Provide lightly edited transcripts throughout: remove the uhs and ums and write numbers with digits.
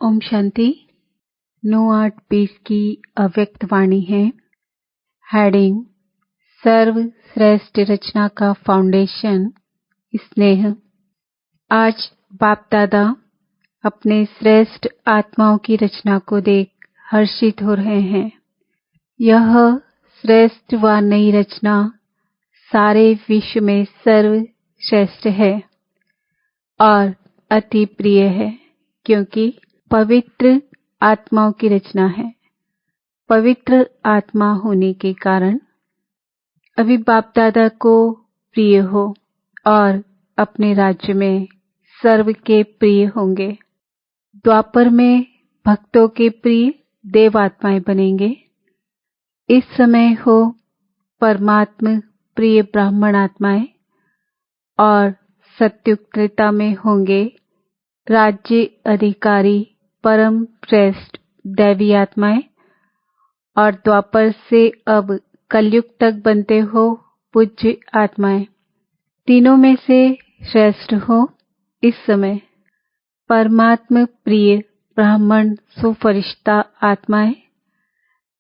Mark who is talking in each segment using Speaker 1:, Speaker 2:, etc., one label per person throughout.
Speaker 1: ओम शांति। 9-8-20 की अव्यक्त वाणी है। हेडिंग सर्व श्रेष्ठ रचना का फाउंडेशन स्नेह। आज बाप दादा अपने श्रेष्ठ आत्माओं की रचना को देख हर्षित हो रहे हैं। यह श्रेष्ठ व नई रचना सारे विश्व में सर्वश्रेष्ठ है और अति प्रिय है, क्योंकि पवित्र आत्माओं की रचना है। पवित्र आत्मा होने के कारण अभी बाप दादा को प्रिय हो और अपने राज्य में सर्व के प्रिय होंगे। द्वापर में भक्तों के प्रिय देव आत्माएं बनेंगे। इस समय हो परमात्मा प्रिय ब्राह्मण आत्माएं और सत्युग त्रेता में होंगे राज्य अधिकारी परम श्रेष्ठ दैवी आत्माएं और द्वापर से अब कलयुग तक बनते हो पूज्य आत्माएं। तीनों में से श्रेष्ठ हो इस समय परमात्मा प्रिय ब्राह्मण सुफरिश्ता आत्माएं।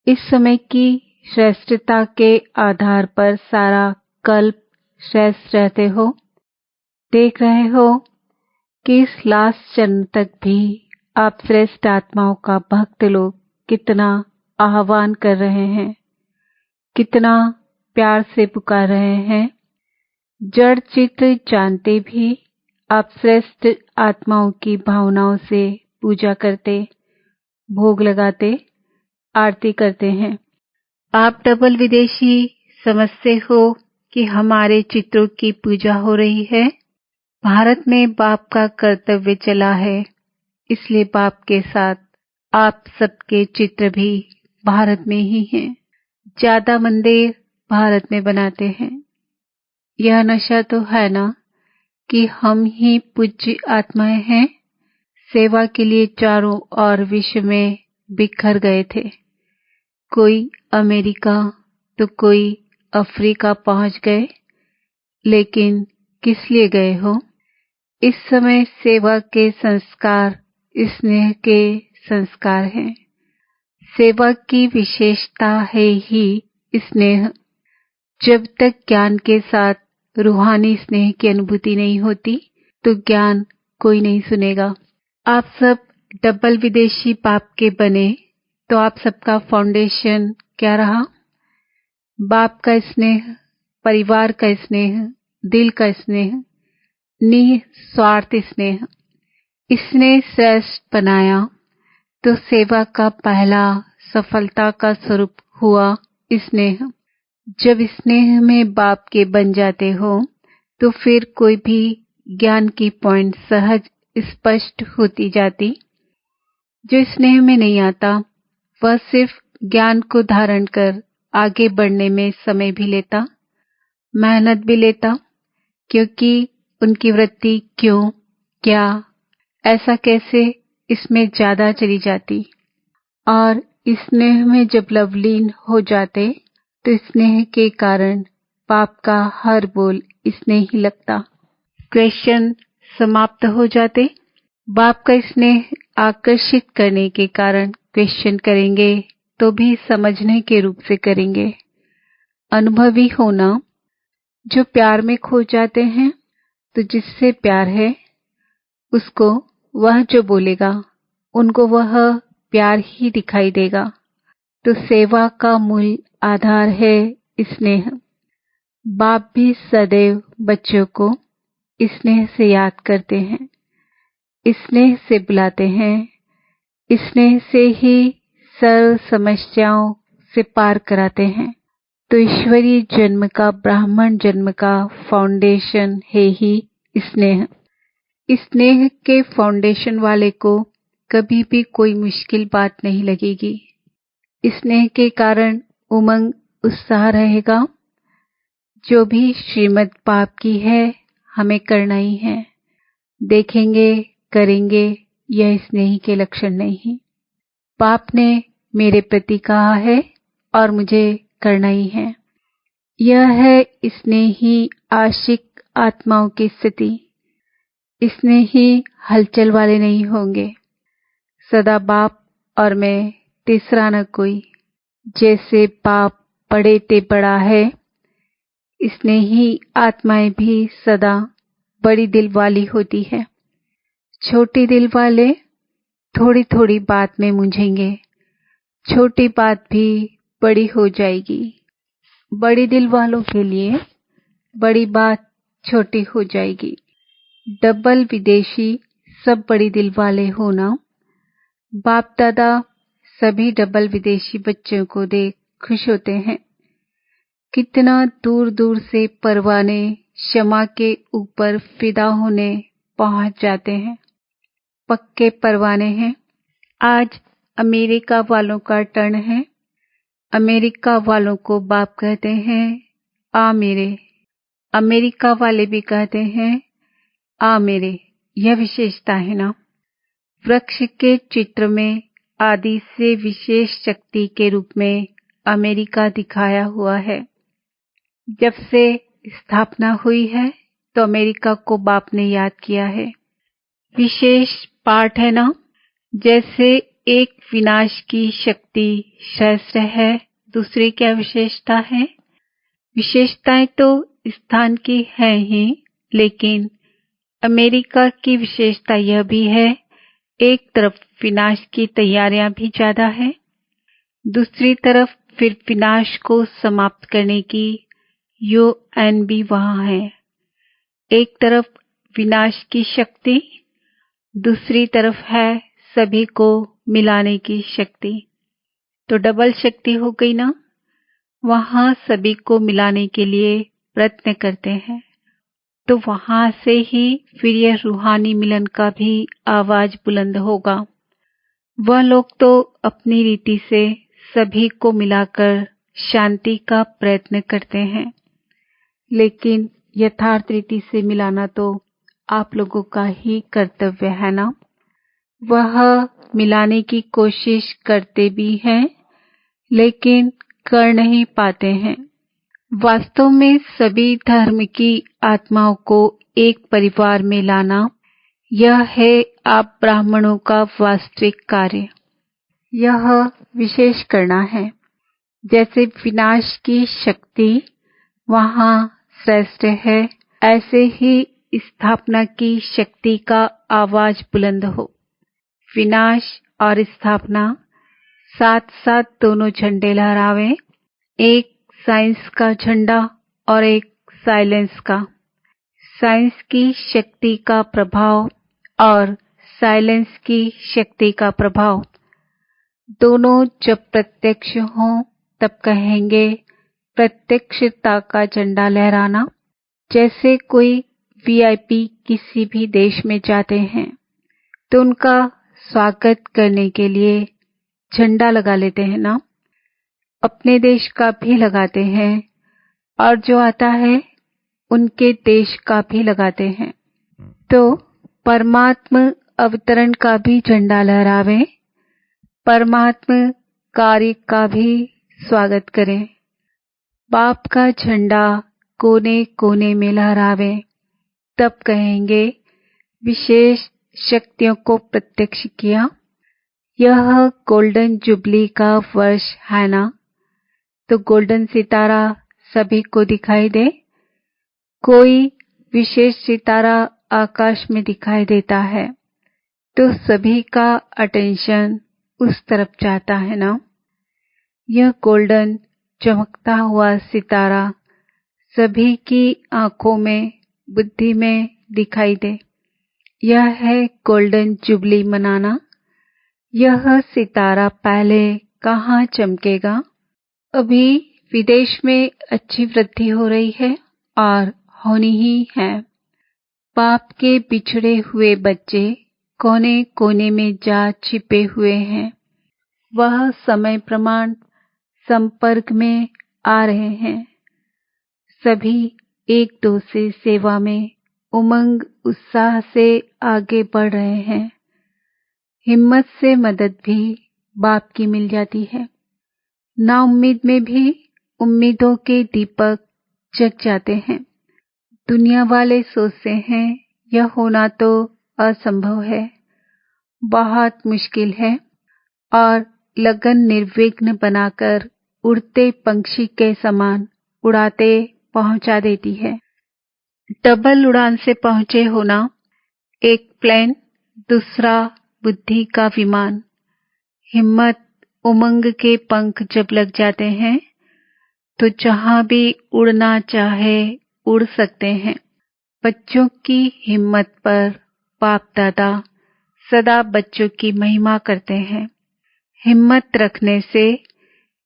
Speaker 1: इस समय की श्रेष्ठता के आधार पर सारा कल्प श्रेष्ठ रहते हो। देख रहे हो कि इस लास्ट चरण तक भी आप श्रेष्ठ आत्माओं का भक्त लोग कितना आह्वान कर रहे हैं, कितना प्यार से पुकार रहे हैं। जड़ चित्र जानते भी आप श्रेष्ठ आत्माओं की भावनाओं से पूजा करते, भोग लगाते, आरती करते हैं। आप डबल विदेशी समझते हो कि हमारे चित्रों की पूजा हो रही है। भारत में बाप का कर्तव्य चला है, इसलिए बाप के साथ आप सबके चित्र भी भारत में ही हैं। ज्यादा मंदिर भारत में बनाते हैं। यह नशा तो है ना कि हम ही पूज्य आत्माएं हैं। सेवा के लिए चारों ओर विश्व में बिखर गए थे। कोई अमेरिका तो कोई अफ्रीका पहुंच गए, लेकिन किस लिए गए हो? इस समय सेवा के संस्कार स्नेह के संस्कार हैं। सेवा की विशेषता है ही स्नेह। जब तक ज्ञान के साथ रूहानी स्नेह की अनुभूति नहीं होती तो ज्ञान कोई नहीं सुनेगा। आप सब डबल विदेशी बाप के बने तो आप सबका फाउंडेशन क्या रहा? बाप का स्नेह, परिवार का स्नेह, दिल का स्नेह, निस्वार्थ स्नेह। इसने श्रेष्ठ बनाया तो सेवा का पहला सफलता का स्वरूप हुआ स्नेह। जब स्नेह में बाप के बन जाते हो तो फिर कोई भी ज्ञान की पॉइंट सहज स्पष्ट होती जाती। जो स्नेह में नहीं आता वह सिर्फ ज्ञान को धारण कर आगे बढ़ने में समय भी लेता, मेहनत भी लेता, क्योंकि उनकी वृत्ति क्यों, क्या, ऐसा कैसे, इसमें ज्यादा चली जाती। और स्नेह में जब लवलीन हो जाते तो स्नेह के कारण पाप का हर बोल स्नेह ही लगता। क्वेश्चन समाप्त हो जाते। बाप का स्नेह आकर्षित करने के कारण क्वेश्चन करेंगे तो भी समझने के रूप से करेंगे। अनुभवी होना। जो प्यार में खो जाते हैं तो जिससे प्यार है उसको वह जो बोलेगा उनको वह प्यार ही दिखाई देगा। तो सेवा का मूल आधार है स्नेह। बाप भी सदैव बच्चों को स्नेह से याद करते हैं, स्नेह से बुलाते हैं, स्नेह से ही सर्व समस्याओं से पार कराते हैं। तो ईश्वरीय जन्म का, ब्राह्मण जन्म का फाउंडेशन है ही स्नेह। स्नेह के फाउंडेशन वाले को कभी भी कोई मुश्किल बात नहीं लगेगी। स्नेह के कारण उमंग, उत्साह रहेगा। जो भी श्रीमद् बाप की है हमें करना ही है। देखेंगे, करेंगे, यह स्नेह के लक्षण नहीं। बाप ने मेरे प्रति कहा है और मुझे करना ही है। यह है स्नेही आशिक आत्माओं की स्थिति। स्नेही हलचल वाले नहीं होंगे। सदा बाप और मैं, तीसरा न कोई। जैसे बाप बड़े ते बड़ा है, इसने ही आत्माएं भी सदा बड़ी दिल वाली होती है। छोटी दिल वाले थोड़ी थोड़ी बात में मूंझेंगे, छोटी बात भी बड़ी हो जाएगी। बड़ी दिल वालों के लिए बड़ी बात छोटी हो जाएगी। डबल विदेशी सब बड़ी दिल वाले होना। बाप दादा सभी डबल विदेशी बच्चों को देख खुश होते हैं। कितना दूर दूर से परवाने शमा के ऊपर फिदा होने पहुंच जाते हैं। पक्के परवाने हैं। आज अमेरिका वालों का टर्न है। अमेरिका वालों को बाप कहते हैं आ मेरे। अमेरिका वाले भी कहते हैं आ मेरे। यह विशेषता है ना। वृक्ष के चित्र में आदि से विशेष शक्ति के रूप में अमेरिका दिखाया हुआ है। जब से स्थापना हुई है तो अमेरिका को बाप ने याद किया है। विशेष पाठ है ना। जैसे एक विनाश की शक्ति सहस्त्र है, दूसरी क्या विशेषता है? विशेषताएं तो स्थान की हैं ही, लेकिन अमेरिका की विशेषता यह भी है, एक तरफ विनाश की तैयारियां भी ज्यादा है, दूसरी तरफ फिर विनाश को समाप्त करने की UN भी वहां है। एक तरफ विनाश की शक्ति, दूसरी तरफ है सभी को मिलाने की शक्ति। तो डबल शक्ति हो गई ना। वहां सभी को मिलाने के लिए प्रयत्न करते हैं, तो वहां से ही फिर यह रूहानी मिलन का भी आवाज बुलंद होगा। वह लोग तो अपनी रीति से सभी को मिलाकर शांति का प्रयत्न करते हैं, लेकिन यथार्थ रीति से मिलाना तो आप लोगों का ही कर्तव्य है ना। वह मिलाने की कोशिश करते भी हैं, लेकिन कर नहीं पाते हैं। वास्तव में सभी धर्म की आत्माओं को एक परिवार में लाना, यह है आप ब्राह्मणों का वास्तविक कार्य। यह विशेष करना है। जैसे विनाश की शक्ति वहां श्रेष्ठ है, ऐसे ही स्थापना की शक्ति का आवाज बुलंद हो। विनाश और स्थापना साथ साथ दोनों झंडे लहरावे, एक साइंस का झंडा और एक साइलेंस का। साइंस की शक्ति का प्रभाव और साइलेंस की शक्ति का प्रभाव दोनों जब प्रत्यक्ष हों तब कहेंगे प्रत्यक्षता का झंडा लहराना। जैसे कोई VIP किसी भी देश में जाते हैं तो उनका स्वागत करने के लिए झंडा लगा लेते हैं ना। अपने देश का भी लगाते हैं और जो आता है उनके देश का भी लगाते हैं। तो परमात्मा अवतरण का भी झंडा लहरावे, परमात्मा कार्य का भी स्वागत करें। बाप का झंडा कोने कोने में लहरावे, तब कहेंगे विशेष शक्तियों को प्रत्यक्ष किया। यह गोल्डन जुबली का वर्ष है ना। तो गोल्डन सितारा सभी को दिखाई दे। कोई विशेष सितारा आकाश में दिखाई देता है तो सभी का अटेंशन उस तरफ जाता है ना। यह गोल्डन चमकता हुआ सितारा सभी की आंखों में, बुद्धि में दिखाई दे। यह है गोल्डन जुबली मनाना। यह सितारा पहले कहाँ चमकेगा? अभी विदेश में अच्छी वृद्धि हो रही है और होनी ही है। बाप के बिछड़े हुए बच्चे कोने कोने में जा छिपे हुए हैं। वह समय प्रमाण संपर्क में आ रहे हैं। सभी एक दूसरे सेवा में उमंग उत्साह से आगे बढ़ रहे हैं। हिम्मत से मदद भी बाप की मिल जाती है। ना उम्मीद में भी उम्मीदों के दीपक जग जाते हैं। दुनिया वाले सोचते हैं यह होना तो असंभव है, बहुत मुश्किल है और लगन निर्विघ्न बनाकर उड़ते पंछी के समान उड़ाते पहुंचा देती है। डबल उड़ान से पहुंचे होना, एक प्लेन, दूसरा बुद्धि का विमान। हिम्मत, उमंग के पंख जब लग जाते हैं तो जहां भी उड़ना चाहे उड़ सकते हैं। बच्चों की हिम्मत पर बाप दादा सदा बच्चों की महिमा करते हैं। हिम्मत रखने से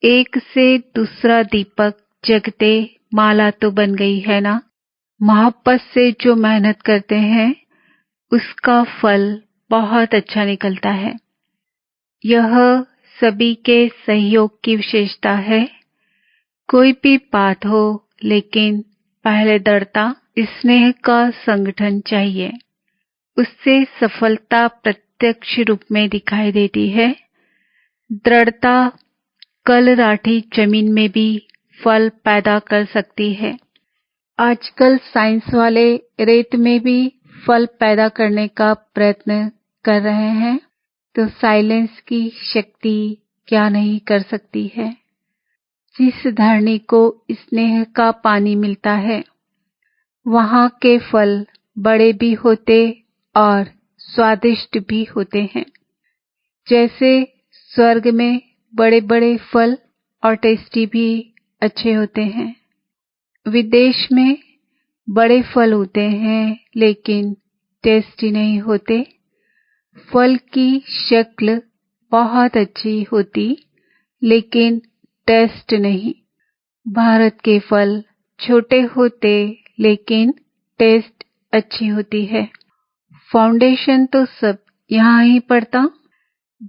Speaker 1: एक से दूसरा दीपक जगते माला तो बन गई है ना। मोहब्बत से जो मेहनत करते हैं उसका फल बहुत अच्छा निकलता है। यह सभी के सहयोग की विशेषता है। कोई भी बात हो, लेकिन पहले दृढ़ता, स्नेह का संगठन चाहिए। उससे सफलता प्रत्यक्ष रूप में दिखाई देती है। दृढ़ता कल राठी जमीन में भी फल पैदा कर सकती है। आजकल साइंस वाले रेत में भी फल पैदा करने का प्रयत्न कर रहे हैं, तो साइलेंस की शक्ति क्या नहीं कर सकती है। जिस धरनी को स्नेह का पानी मिलता है, वहां के फल बड़े भी होते और स्वादिष्ट भी होते हैं। जैसे स्वर्ग में बड़े बड़े फल और टेस्टी भी अच्छे होते हैं। विदेश में बड़े फल होते हैं लेकिन टेस्टी नहीं होते। फल की शक्ल बहुत अच्छी होती लेकिन टेस्ट नहीं। भारत के फल छोटे होते लेकिन टेस्ट अच्छी होती है। फाउंडेशन तो सब यहाँ ही पड़ता।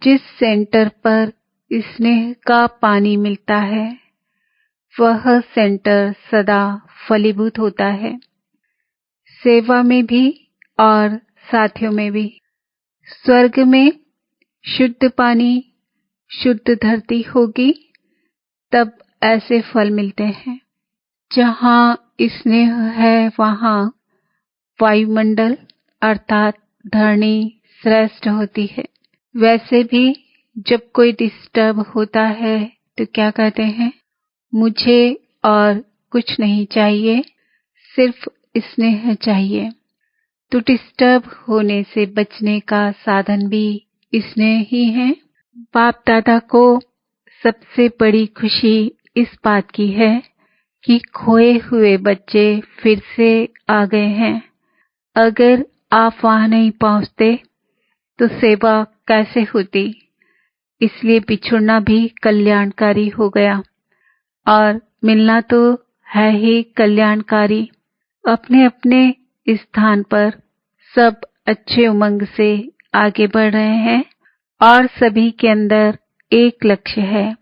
Speaker 1: जिस सेंटर पर स्नेह का पानी मिलता है, वह सेंटर सदा फलीभूत होता है। सेवा में भी और साथियों में भी। स्वर्ग में शुद्ध पानी, शुद्ध धरती होगी, तब ऐसे फल मिलते हैं। जहाँ स्नेह है वहाँ वायुमंडल अर्थात धरनी श्रेष्ठ होती है। वैसे भी जब कोई डिस्टर्ब होता है तो क्या कहते हैं, मुझे और कुछ नहीं चाहिए, सिर्फ स्नेह चाहिए। तो डिस्टर्ब होने से बचने का साधन भी स्नेह ही है। बाप दादा को सबसे बड़ी खुशी इस बात की है कि खोए हुए बच्चे फिर से आ गए हैं। अगर आप वहां नहीं पहुंचते तो सेवा कैसे होती। इसलिए बिछुड़ना भी कल्याणकारी हो गया और मिलना तो है ही कल्याणकारी। अपने अपने स्थान पर सब अच्छे उमंग से आगे बढ़ रहे हैं और सभी के अंदर एक लक्ष्य है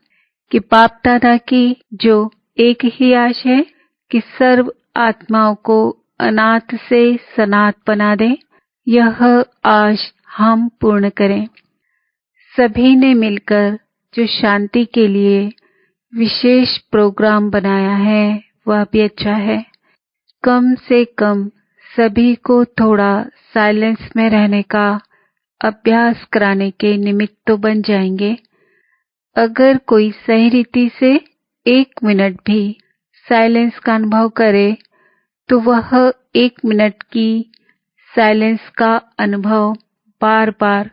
Speaker 1: कि बाप दादा की जो एक ही आश है कि सर्व आत्माओं को अनाथ से सनाथ बना दे। यह आश हम पूर्ण करें। सभी ने मिलकर जो शांति के लिए विशेष प्रोग्राम बनाया है वह भी अच्छा है। कम से कम सभी को थोड़ा साइलेंस में रहने का अभ्यास कराने के निमित्त तो बन जाएंगे। अगर कोई सही रीति से 1 मिनट भी साइलेंस का अनुभव करे तो वह 1 मिनट की साइलेंस का अनुभव बार बार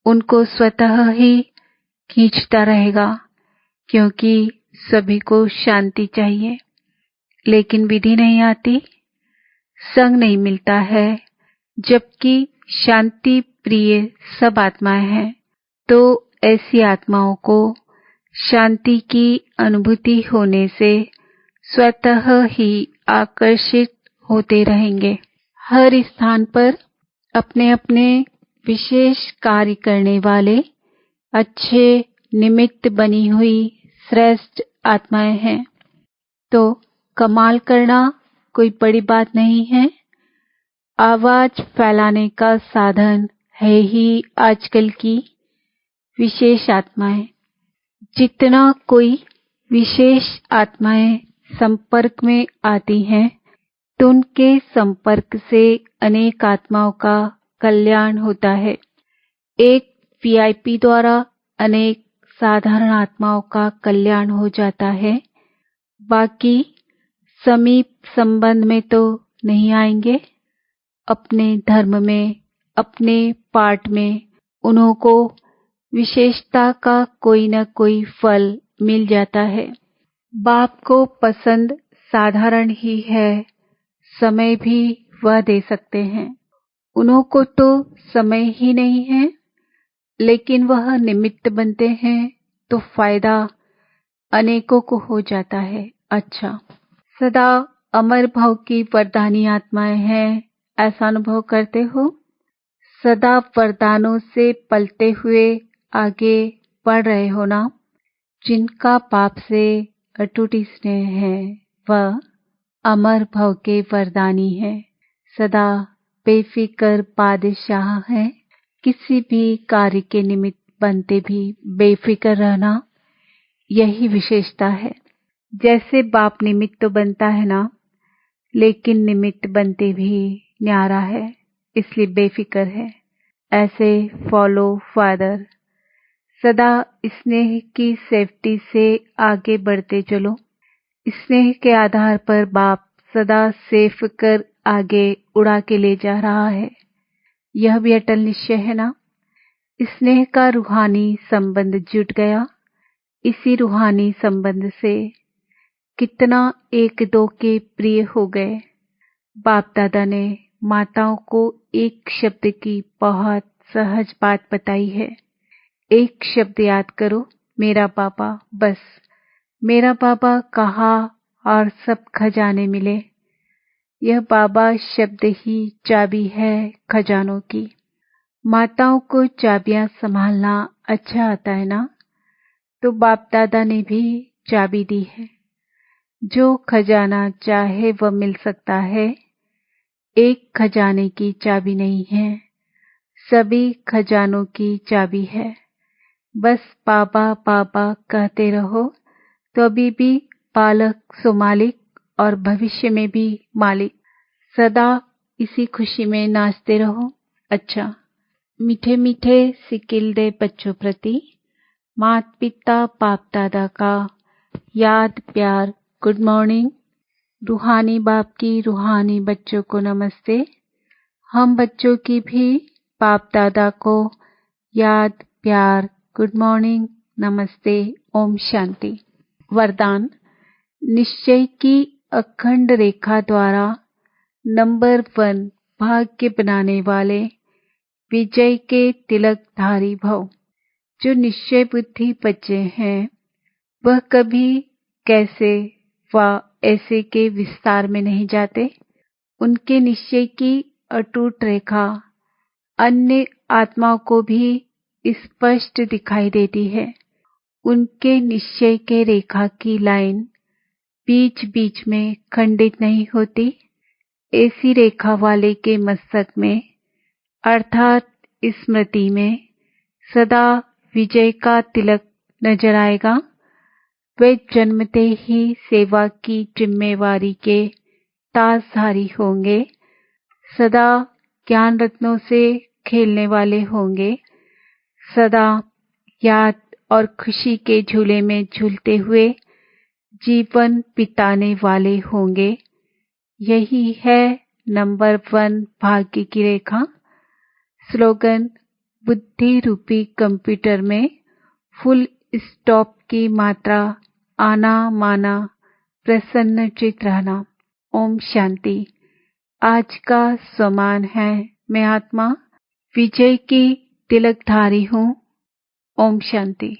Speaker 1: उनको स्वतः ही खींचता रहेगा, क्योंकि सभी को शांति चाहिए। लेकिन विधि नहीं आती, संग नहीं मिलता है। जबकि शांति प्रिय सब आत्माएं हैं, तो ऐसी आत्माओं को शांति की अनुभूति होने से स्वतः ही आकर्षित होते रहेंगे। हर स्थान पर अपने अपने विशेष कार्य करने वाले अच्छे निमित्त बनी हुई श्रेष्ठ आत्माएं हैं। तो कमाल करना कोई बड़ी बात नहीं है। आवाज फैलाने का साधन है ही आजकल की विशेष आत्माएं। जितना कोई विशेष आत्माएं संपर्क में आती हैं, तो उनके संपर्क से अनेक आत्माओं का कल्याण होता है। एक वीआईपी द्वारा अनेक साधारण आत्माओं का कल्याण हो जाता है, बाकी समीप संबंध में तो नहीं आएंगे। अपने धर्म में, अपने पाठ में उन्हों को विशेषता का कोई न कोई फल मिल जाता है। बाप को पसंद साधारण ही है, समय भी वह दे सकते हैं। उन्हों को तो समय ही नहीं है, लेकिन वह निमित्त बनते हैं तो फायदा अनेकों को हो जाता है। अच्छा, सदा अमर भाव की वरदानी आत्माएं हैं, ऐसा अनुभव करते हो? सदा वरदानों से पलते हुए आगे बढ़ रहे हो ना? जिनका पाप से अटूट स्नेह है वह अमर भव के वरदानी है, सदा बेफिक्र बादशाह है। किसी भी कार्य के निमित्त बनते भी बेफिक्र रहना, यही विशेषता है। जैसे बाप निमित्त तो बनता है ना, लेकिन निमित्त बनते भी न्यारा है, इसलिए बेफिक्र है। ऐसे फॉलो फादर, सदा स्नेह की सेफ्टी से आगे बढ़ते चलो। स्नेह के आधार पर बाप सदा सेफ कर आगे उड़ा के ले जा रहा है। यह भी अटल निश्चय है ना? स्नेह का रूहानी संबंध जुट गया। इसी रूहानी संबंध से कितना एक दो के प्रिय हो गए। बाप दादा ने माताओं को एक शब्द की बहुत सहज बात बताई है। एक शब्द याद करो, मेरा बाबा। बस मेरा बाबा कहा और सब खजाने मिले। यह बाबा शब्द ही चाबी है खजानों की। माताओं को चाबियां संभालना अच्छा आता है ना, तो बाप दादा ने भी चाबी दी है। जो खजाना चाहे वह मिल सकता है। एक खजाने की चाबी नहीं है, सभी खजानों की चाबी है। बस बाबा बाबा कहते रहो तो अभी भी बालक सो मालिक और भविष्य में भी मालिक। सदा इसी खुशी में नाचते रहो। अच्छा, मीठे मीठे सिकिल दे बच्चों प्रति माता पिता बाप दादा का याद प्यार गुड मॉर्निंग। रूहानी बाप की रूहानी बच्चों को नमस्ते। हम बच्चों की भी बाप दादा को याद प्यार गुड मॉर्निंग नमस्ते। ओम शांति। वरदान, निश्चय की अखंड रेखा द्वारा नंबर 1 भाग्य बनाने वाले विजय के तिलकधारी भव। जो निश्चय बुद्धि बच्चे हैं वह कभी कैसे व ऐसे के विस्तार में नहीं जाते। उनके निश्चय की अटूट रेखा अन्य आत्माओं को भी स्पष्ट दिखाई देती है। उनके निश्चय के रेखा की लाइन बीच बीच में खंडित नहीं होती। ऐसी रेखा वाले के मस्तक में अर्थात स्मृति में सदा विजय का तिलक नजर आएगा। वे जन्मते ही सेवा की जिम्मेवारी के ताजधारी होंगे। सदा ज्ञान रत्नों से खेलने वाले होंगे। सदा याद और खुशी के झूले में झूलते हुए जीवन बिताने वाले होंगे। यही है नंबर 1 भाग्य की रेखा। स्लोगन, बुद्धि रूपी कंप्यूटर में फुल स्टॉप की मात्रा आना माना प्रसन्नचित रहना। ओम शांति। आज का सम्मान है, मैं आत्मा विजय की तिलकधारी हूँ। ओम शांति।